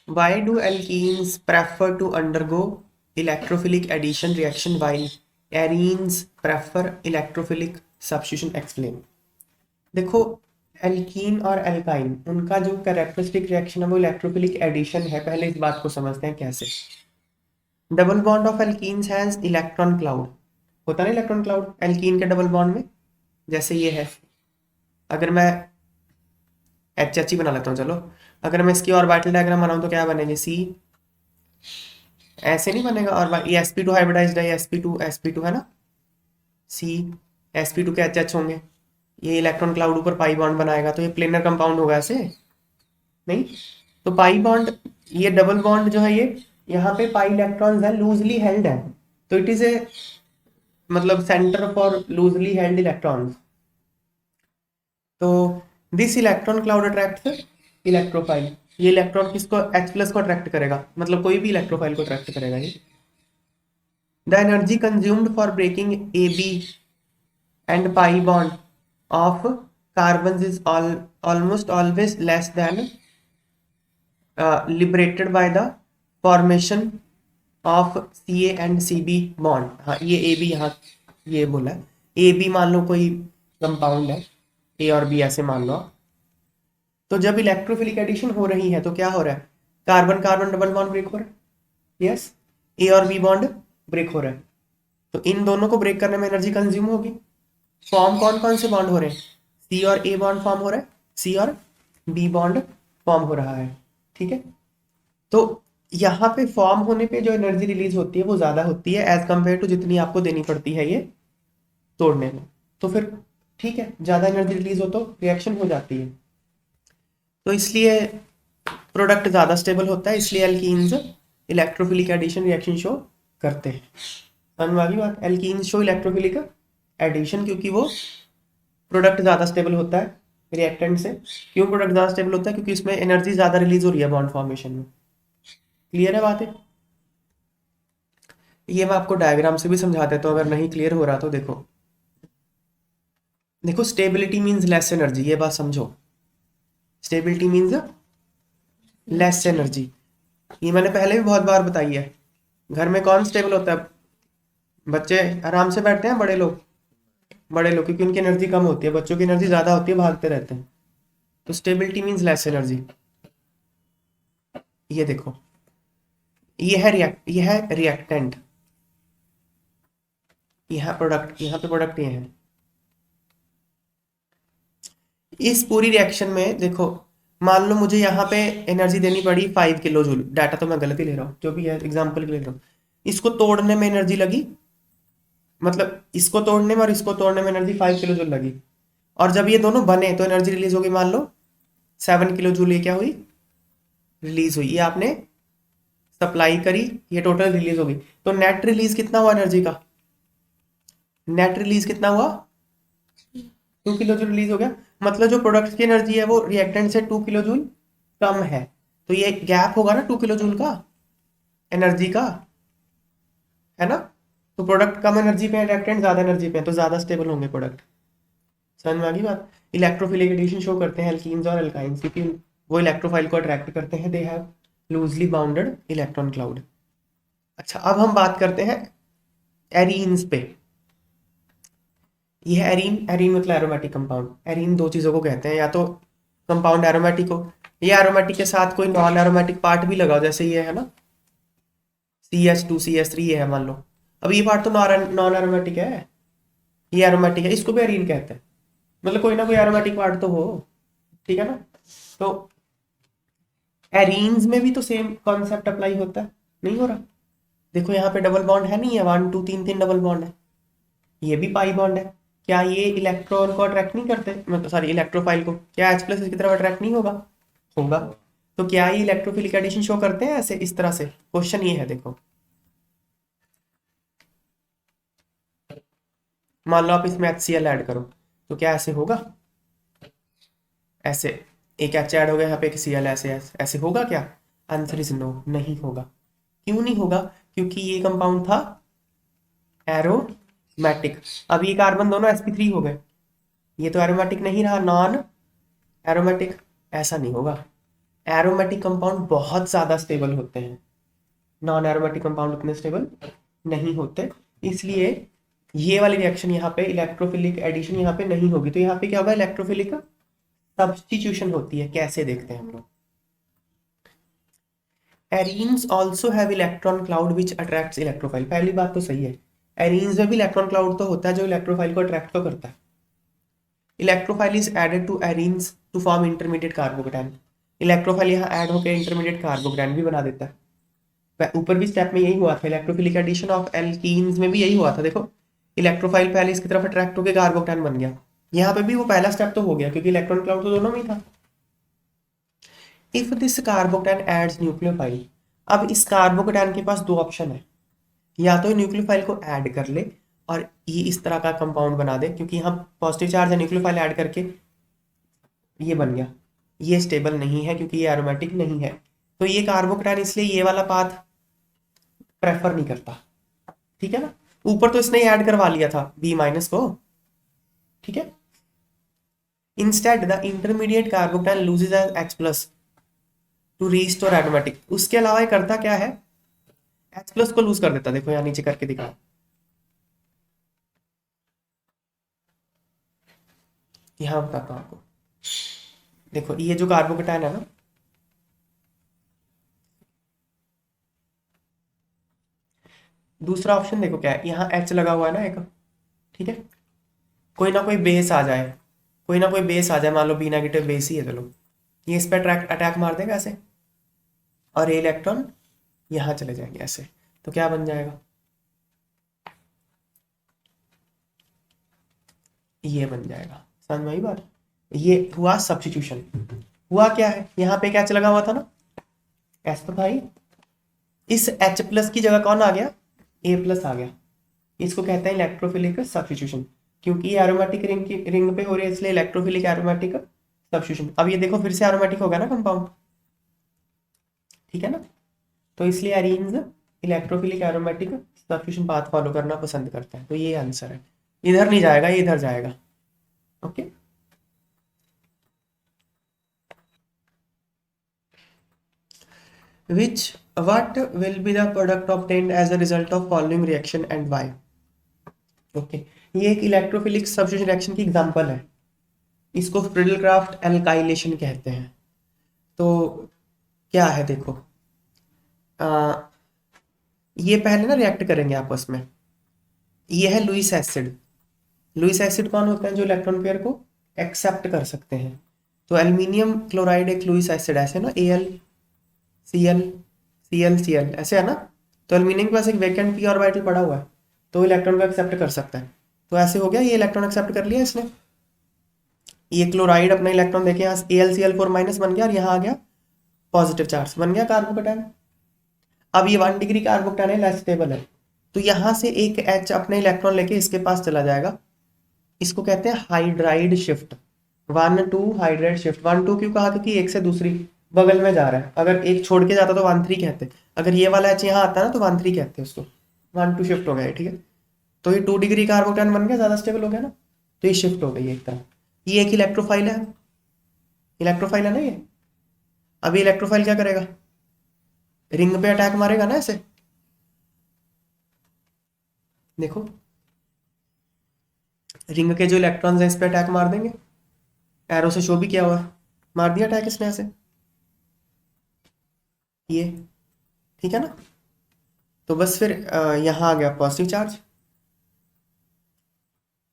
Why do alkenes prefer to undergo electrophilic addition reaction while arenes prefer electrophilic substitution? Explain. देखो, alkene और alkyne उनका जो characteristic reaction है वो electrophilic addition है। पहले इस बात को समझते हैं कैसे। Double bond of alkenes has electron cloud. होता है ना इलेक्ट्रॉन क्लाउड एल्कीन के डबल बॉन्ड में, जैसे ये है। अगर मैं एच एच ही बना लेता हूँ, चलो। अगर मैं इसकी ऑर्बिटल डायग्राम बनाऊँ तो क्या बनेगी? सी ऐसे नहीं बनेगा। और ये sp2 हाइब्रिडाइज्ड है, sp2 है ना। सी sp2 के एच एच होंगे। ये इलेक्ट्रॉन क्लाउड ऊपर पाई बॉन्ड बनाएगा, तो ये प्लेनर कंपाउंड होगा ऐसे नहीं। तो पाई बॉन्ड, ये डबल बॉन्ड जो है ये, यहाँ पे पाई इलेक्ट्रॉन्स है, लूजली हेल्ड है। तो इट इज ए मतलब centre for loosely held electrons. तो this electron cloud attracts electrophile. ये इलेक्ट्रॉन किसको? H प्लस को अट्रैक्ट करेगा, मतलब कोई भी इलेक्ट्रोफाइल को अट्रैक्ट करेगा ये। The energy consumed for breaking a b and pi bond of carbon is almost always less than liberated by the formation of CA and CB bond. हाँ, ये ए बी यहाँ ये बोला है। ए बी मान लो कोई कंपाउंड है, ए और बी ऐसे मान लो आप। तो जब इलेक्ट्रोफिलिक एडिशन हो रही है तो क्या हो रहा है? Carbon carbon double bond break हो रहा है। यस, ए और बी बॉन्ड ब्रेक हो रहा है। तो इन दोनों को ब्रेक करने में एनर्जी कंज्यूम होगी। फॉर्म कौन कौन से बॉन्ड हो रहे हैं? सी और ए बॉन्ड फॉर्म हो रहा है, सी और बी बॉन्ड फॉर्म हो रहा है। ठीक है। तो यहाँ पे फॉर्म होने पे जो एनर्जी रिलीज होती है वो ज्यादा होती है एज कंपेयर टू जितनी आपको देनी पड़ती है ये तोड़ने में। तो फिर ठीक है, ज्यादा एनर्जी रिलीज हो तो रिएक्शन हो जाती है। तो इसलिए प्रोडक्ट ज्यादा स्टेबल होता है, इसलिए alkenes electrophilic addition reaction show करते हैं। समझ में आ गई बात? एल्कीन्स शो इलेक्ट्रोफिलिक एडिशन क्योंकि वो प्रोडक्ट ज्यादा स्टेबल होता है रिएक्टेंट से। क्यों प्रोडक्ट ज्यादा स्टेबल होता है? क्योंकि इसमें एनर्जी ज्यादा रिलीज हो रही है बॉन्ड फॉर्मेशन में। क्लियर है बात है? ये मैं आपको डायग्राम से भी समझा देता हूँ अगर नहीं क्लियर हो रहा तो। देखो देखो, स्टेबिलिटी मींस लेस एनर्जी, ये बात समझो। Stability means less energy. ये मैंने पहले भी बहुत बार बताई है। घर में कौन स्टेबल होता है? बच्चे आराम से बैठते हैं, बड़े लोग क्योंकि उनकी एनर्जी कम होती है, बच्चों की एनर्जी ज्यादा होती है, भागते रहते हैं। तो स्टेबिलिटी मींस लेस एनर्जी। ये देखो, ये है रिएक्टेंट, यहाँ प्रोडक्ट, यहाँ पे प्रोडक्ट ये है। इस पूरी रिएक्शन में देखो, मान लो मुझे यहाँ पे एनर्जी देनी पड़ी 5 किलो जूल। डाटा तो मैं गलत ही ले रहा हूँ, जो भी है एग्जाम्पल के लिए ले रहा हूँ। इसको तोड़ने में एनर्जी लगी, मतलब इसको तोड़ने में और इसको तोड़ने में एनर्जी 5 किलो जूल लगी। और जब ये दोनों बने तो एनर्जी रिलीज होगी, मान लो 7 किलो जूल। ये क्या हुई? रिलीज हुई। ये आपने सप्लाई करी, ये टोटल रिलीज होगी। तो नेट रिलीज कितना हुआ एनर्जी का? नेट रिलीज कितना हुआ? 2 किलो जूल रिलीज हो गया। मतलब जो प्रोडक्ट की एनर्जी है वो रिएक्टेंट से 2 किलो जूल कम है। तो ये गैप होगा ना 2 किलो जूल का एनर्जी का, है ना। तो प्रोडक्ट कम एनर्जी पे है, रिएक्टेंट ज्यादा एनर्जी पे है, तो ज्यादा स्टेबल होंगे प्रोडक्ट। समझ में आ गई बात? इलेक्ट्रोफिलिक एडिशन शो करते हैं एल्कीन्स और एल्काइंस क्योंकि वो इलेक्ट्रोफाइल को अट्रैक्ट करते हैं। They have loosely bounded electron cloud. अच्छा, अब हम बात करते हैं एरीन्स पे। ये है एरीन। एरीन मतलब एरोमेटिक कंपाउंड। एरीन दो चीजों को कहते हैं, या तो कंपाउंड एरोमेटिक हो, या एरोमेटिक के साथ कोई नॉन एरोमेटिक पार्ट भी लगाओ, जैसे ये है ना CH2CH3 ये है मान लो। अब ये पार्ट तो नॉन एरोमेटिक है, ये एरोमेटिक है, इसको भी एरीन कहते हैं। मतलब कोई ना कोई एरोमेटिक पार्ट तो हो। ठीक है ना। तो एरीन्स में भी तो सेम कॉन्सेप्ट अप्लाई होता है, नहीं हो रहा? देखो यहाँ पे डबल बॉन्ड है, नहीं है? 1 2 3 3 डबल बॉन्ड है। ये भी पाई बॉन्ड है। क्या ये इलेक्ट्रॉन को अट्रैक्ट नहीं करते? मतलब सॉरी, इलेक्ट्रोफाइल को। क्या H प्लस की तरफ अट्रैक्ट नहीं होगा? होगा। तो क्या ये इलेक्ट्रोफिलिक एडिशन शो करते हैं ऐसे, इस तरह से? क्वेश्चन ये है, देखो। मान लो आप इसमें HCl ऐड करो, तो क्या ऐसे होगा? ऐसे एक H ऐड हो गया, यहाँ पे एक Cl, ऐसे ऐसे ऐसे होगा क्या? आंसर इज नो, नहीं होगा। क्यों नहीं होगा? क्योंकि ये कंपाउंड था एरोमेटिक। अब ये कार्बन दोनों sp3 हो गए, ये तो एरोमेटिक नहीं रहा, नॉन एरोमेटिक। ऐसा नहीं होगा। एरोमेटिक कंपाउंड बहुत ज़्यादा स्टेबल होते हैं, नॉन एरोमेटिक कंपाउंड उतने स्टेबल नहीं होते, इसलिए ये वाली रिएक्शन यहाँ पे इलेक्ट्रोफिलिक एडिशन यहाँ पे नहीं होगी। तो यहाँ पे क्या होगा, इलेक्ट्रोफिलिक सब्स्टिट्यूशन होती है। कैसे देखते हैं हम लोग। Arenes also have electron cloud which attracts electrophile. पहली बात तो सही है, एरीन्स में भी इलेक्ट्रॉन क्लाउड तो होता है जो इलेक्ट्रोफाइल को अट्रैक्ट तो करता है। Electrophile is added to arenes to form intermediate carbocation. Electrophile यहाँ ऐड होकर इंटरमीडिएट कार्बोकेटायन भी बना देता है। ऊपर भी स्टेप में यही हुआ था, इलेक्ट्रोफिलिक एडिशन ऑफ एल्कीन्स में भी यही हुआ था। देखो इलेक्ट्रोफाइल पहले इसकी तरफ अट्रैक्ट होकर कार्बोकेटायन बन गया, यहाँ पे भी वो पहला स्टेप तो हो गया क्योंकि इलेक्ट्रॉन क्लाउड तो दोनों में ही था। If this carbocation adds nucleophile, अब इस कार्बोकेटायन के पास दो ऑप्शन है, या तो न्यूक्लियोफाइल को ऐड कर ले और ये इस तरह का कंपाउंड बना दे, क्योंकि यहाँ पॉजिटिव चार्ज है, न्यूक्लियोफाइल ऐड करके ये बन गया। ये स्टेबल नहीं है क्योंकि ये एरोमेटिक नहीं है, तो ये कार्बोकेटायन इसलिए ये वाला पाथ प्रेफर नहीं करता। ठीक है ना, ऊपर तो इसने ऐड करवा लिया था बी माइनस को। ठीक है, instead the intermediate carbocation loses as H plus to restore aromatic. उसके अलावा ये करता क्या है, H प्लस को लूज कर देता। देखो यहाँ नीचे करके दिखा, यहाँ बताता हूँ आपको। देखो ये जो कार्बोकेटायन है ना, दूसरा ऑप्शन देखो क्या है, यहाँ H लगा हुआ है ना एक। ठीक है, कोई ना कोई बेस आ जाए, कोई ना कोई बेस आ जाए, मान लो बी नेगेटिव बेस ही है, चलो ये इस पर अटैक मार देगा ऐसे, और ये इलेक्ट्रॉन यहाँ चले जाएंगे ऐसे, तो क्या बन जाएगा, ये बन जाएगा। समझ में आई बात। ये हुआ सब्स्टिट्यूशन। हुआ क्या है, यहाँ पे क्या लगा हुआ था ना एस, तो भाई इस H प्लस की जगह कौन आ गया, A प्लस आ गया। इसको कहते हैं इलेक्ट्रोफिलिक सब्स्टिट्यूशन, क्योंकि ये एरोमेटिक रिंग की रिंग पे हो रही है, इसलिए इलेक्ट्रोफिलिक एरोमेटिक सब्स्टिट्यूशन। अब ये देखो फिर से एरोमेटिक होगा ना कंपाउंड, ठीक है ना, तो इसलिए arenes electrophilic aromatic substitution path follow करना पसंद करते हैं। तो ये आंसर है, इधर नहीं जाएगा, ये इधर जाएगा। Okay, which what will be the product obtained as a result of following reaction and why। Okay, ये एक इलेक्ट्रोफिलिक सब्स्टिट्यूशन रिएक्शन की एग्जांपल है, इसको फ्रिडल-क्राफ्ट एल्काइलेशन कहते हैं। तो क्या है देखो, ये पहले ना रिएक्ट करेंगे आपस में। ये है लुईस एसिड। लुईस एसिड कौन होते हैं, जो इलेक्ट्रॉन पेयर को एक्सेप्ट कर सकते हैं। तो एल्यूमिनियम क्लोराइड एक लुईस एसिड ऐसे ना, Al Cl Cl Cl ऐसे है ना, तो एल्यूमिनियम के पास एक वैकेंट p ऑर्बिटल पड़ा हुआ है, तो इलेक्ट्रॉन को एक्सेप्ट कर सकता है। तो ऐसे हो गया, ये इलेक्ट्रॉन एक्सेप्ट कर लिया इसने, ये क्लोराइड अपना इलेक्ट्रॉन देके यहाँ AlCl4 माइनस बन गया और यहाँ आ गया पॉजिटिव चार्ज, बन गया कार्बोकेटायन। अब ये 1 डिग्री कार्बोकेटायन है, लेस स्टेबल है, तो यहाँ से एक H अपने इलेक्ट्रॉन लेके इसके पास चला जाएगा। इसको कहते हैं हाइड्राइड शिफ्ट, 1-2 हाइड्राइड शिफ्ट। 1-2 क्यों कहा, क्योंकि एक से दूसरी बगल में जा रहा है। अगर एक छोड़ के जाता तो 1-3 कहते, अगर ये वाला H यहाँ आता ना तो 1-3 कहते हैं उसको। 1-2 शिफ्ट हो गया, ठीक है, तो ये 2 डिग्री कार्बोकेटायन बन गया, ज्यादा स्टेबल हो गया ना, तो ये शिफ्ट हो गई एक तरह। ये एक इलेक्ट्रोफाइल है, इलेक्ट्रोफाइल है ना ये। अभी इलेक्ट्रोफाइल क्या करेगा, रिंग पे अटैक मारेगा ना ऐसे, देखो रिंग के जो इलेक्ट्रॉन्स हैं इस पे अटैक मार देंगे, एरो से शो भी किया हुआ है, मार दिया अटैक इसने ऐसे, ये ठीक है ना। तो बस फिर यहाँ आ गया पॉजिटिव चार्ज,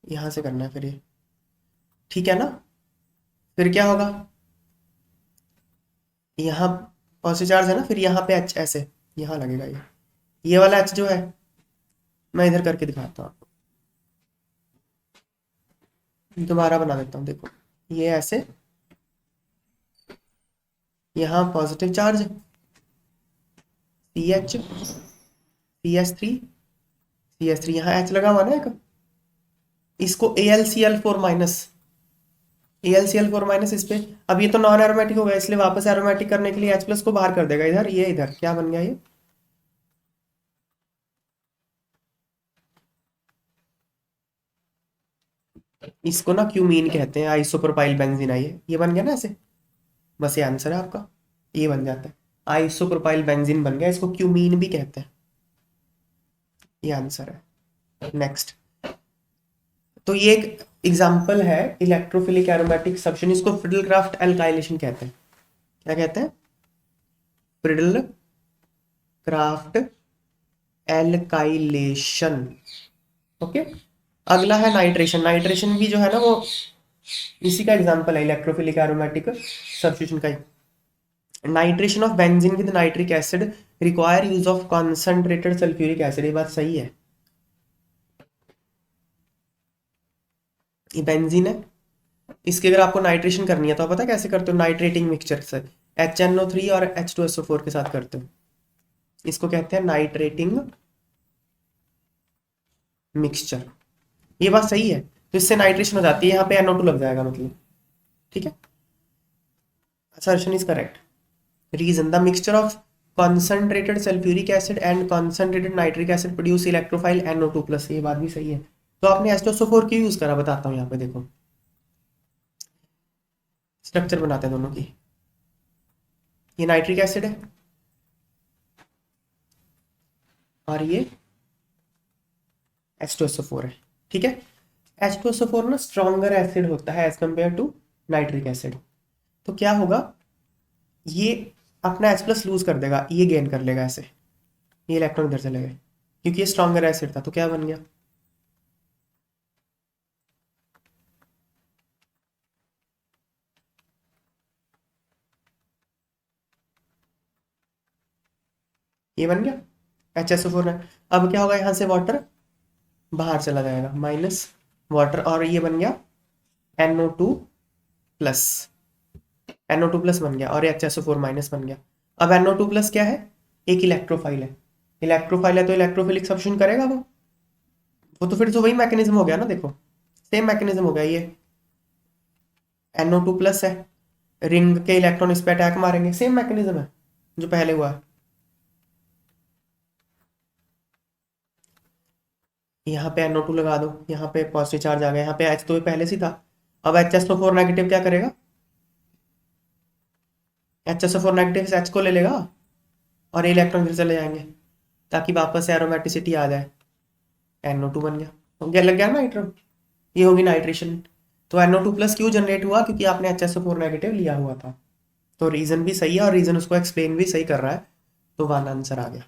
यहाँ से करना है फिर ये, ठीक है ना। फिर क्या होगा, यहाँ पॉजिटिव चार्ज है ना, फिर यहाँ पे H ऐसे यहाँ लगेगा, ये वाला H जो है, मैं इधर करके दिखाता हूँ आपको, दोबारा बना देता हूँ। देखो ये ऐसे, यहाँ positive charge CH CH3 CH3, यहाँ H लगा हुआ ना एक, इसको AlCl4 माइनस, AlCl4 माइनस इस पे। अब ये तो नॉन एरोमेटिक होगा, इसलिए वापस एरोमेटिक करने के लिए H प्लस को बाहर कर देगा इधर, ये इधर क्या बन गया, ये इसको ना क्यूमीन कहते हैं, आइसोप्रोपाइल बेंजीन, ये बन गया ना ऐसे। बस ये आंसर है आपका। ये बन जाता है, आइसोप्रोपाइल बेंजीन बन गया, इसको क्यूमीन भी कहते हैं। ये आंसर है। नेक्स्ट, तो ये एक एग्जांपल है इलेक्ट्रोफिलिक एरोमेटिक सब्स्टिट्यूशन, इसको फ्रिडल-क्राफ्ट एल्काइलेशन कहते हैं। क्या कहते हैं? Friedel Crafts alkylation. ओके, अगला है नाइट्रेशन। नाइट्रेशन भी जो है ना वो इसी का एग्जांपल है इलेक्ट्रोफिलिक एरोमेटिक सब्स्टिट्यूशन का ही। Nitration of benzene with nitric acid require use of concentrated sulphuric acid. ये बात सही है। ये बेंजीन है, इसकी अगर आपको नाइट्रेशन करनी है तो आप पता कैसे करते हो? नाइट्रेटिंग मिक्सचर से HNO3 और H2SO4 के साथ करते हो। इसको कहते हैं नाइट्रेटिंग मिक्सचर। ये बात सही है, तो इससे नाइट्रेशन हो जाती है, यहाँ पे NO2 लग जाएगा मतलब। ठीक है, assertion is correct. Reason, the mixture of concentrated sulfuric acid and concentrated nitric acid produce electrophile NO2 plus। ये बात भी सही है, तो आपने H2SO4 क्यों यूज करा बताता हूँ। यहाँ पे देखो स्ट्रक्चर बनाते हैं दोनों की। ये नाइट्रिक एसिड है और ये H2SO4 है। ठीक है, H2SO4 ना स्ट्रॉन्गर एसिड होता है as compared to nitric acid. तो क्या होगा, ये अपना H प्लस लूज कर देगा, ये गेन कर लेगा ऐसे, ये इलेक्ट्रॉन इधर चले गए क्योंकि ये स्ट्रॉन्गर एसिड था। तो क्या बन गया, ये बन गया HSO4 है। अब क्या होगा, यहाँ से वाटर बाहर चला जाएगा, माइनस वाटर, और ये बन गया NO2 प्लस। NO2 प्लस बन गया और HSO4 माइनस बन गया। अब NO2 प्लस क्या है, एक इलेक्ट्रोफाइल है। इलेक्ट्रोफाइल है तो इलेक्ट्रोफिलिक सब्स्टिट्यूशन करेगा वो तो फिर से वही मैकेनिज्म हो गया ना। देखो सेम मैकेनिज्म हो गया, ये NO2 प्लस है, रिंग के इलेक्ट्रॉन इस पे अटैक मारेंगे, सेम मैकेनिज्म है जो पहले हुआ है। यहाँ पे NO2 लगा दो, यहाँ पे पॉजिटिव चार्ज आ गया, यहाँ पे H तो पहले से था। अब HSO4 नेगेटिव क्या करेगा, HSO4 नेगेटिव से H को ले लेगा और ये इलेक्ट्रॉन फिर चले जाएंगे ताकि वापस से एरोमेटिसिटी आ जाए। NO2 बन गया, तो क्या लग गया नाइट्रोजन, ये होगी नाइट्रेशन। तो NO2 प्लस क्यों जनरेट हुआ, क्योंकि आपने HSO4 नेगेटिव लिया हुआ था। तो रीजन भी सही है और रीजन उसको एक्सप्लेन भी सही कर रहा है, तो वन आंसर आ गया।